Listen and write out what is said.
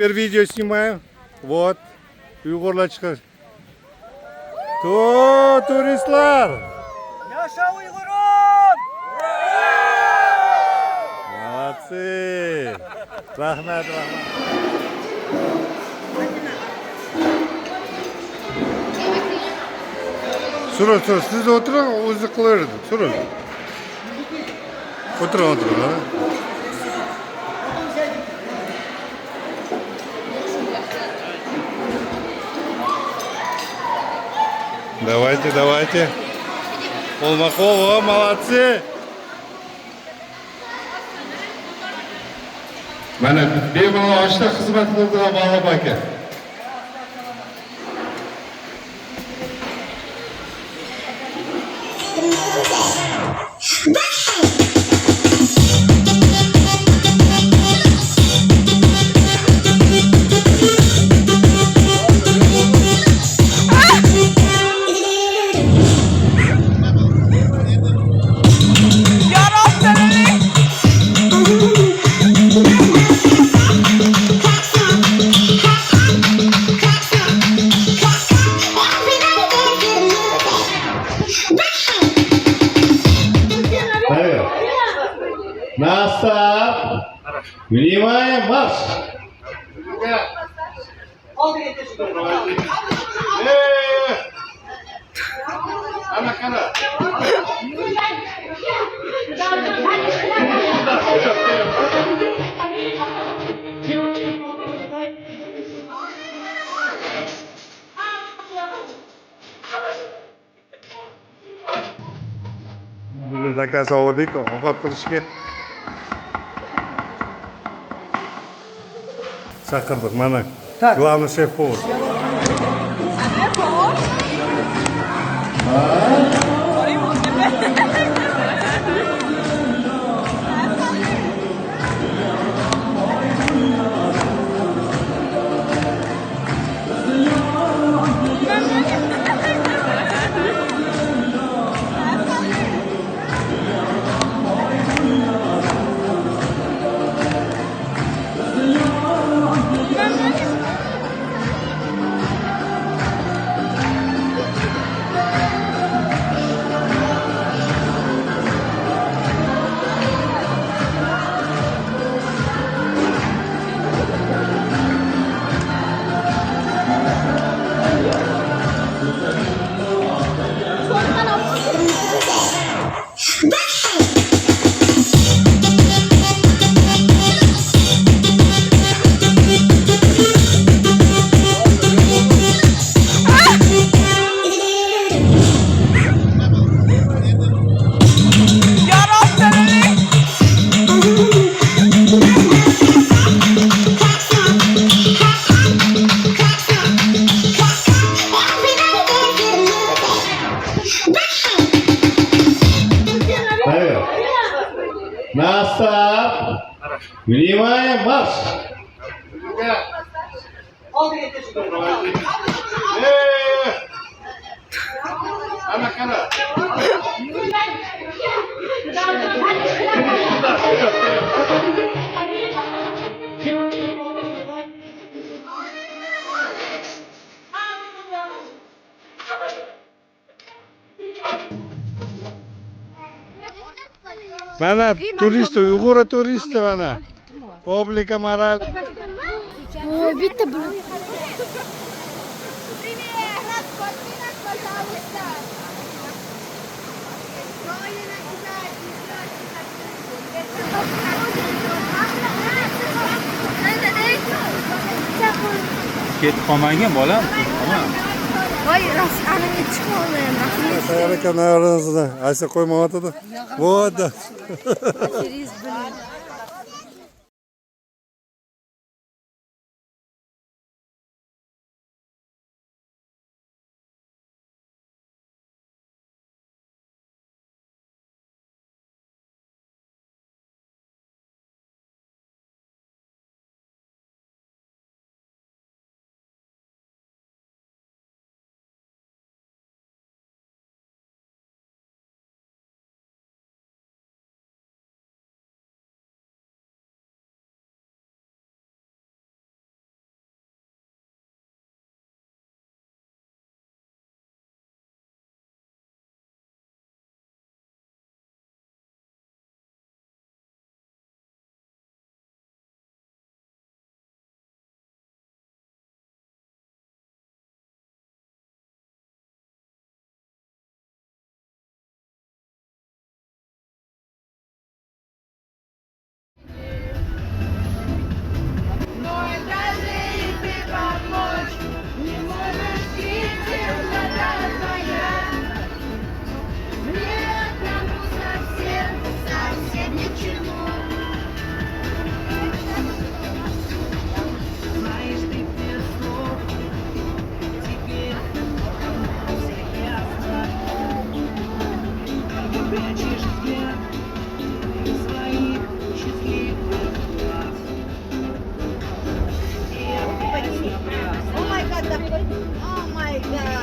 Теперь видео снимаю. Вот. Uyg'urlar chiqar. To turistlar. Yaşa Uygur'um! Молодцы. Rahmat, rahmat. Surun, surun. Siz oturun, o'zi qilaveradi. Surun. O'tiring, o'tiring. ha. Давайте, давайте. Полмахова, молодцы. Mana bemalol oshda xizmat qildilar Ma'lum aka. Настав! Внимание, марш! Ana kana. Biz zakaz oldik, ovqat qilishga chaqirdik. Mana главный шеф-повар. Настав! Внимание, марш! Ana kana. Mana turist, Uyg'ur turisti mana. Publika moral. Ой, bitta bu. Привет! Расскажи нас, пожалуйста. Ketib qolmagin bolam. Voy, rost anaga chiqib olmayman. Sayar ekan nayoringizni. Aysa qo'ymayotdi. Bo'ldi. Через Oh my god.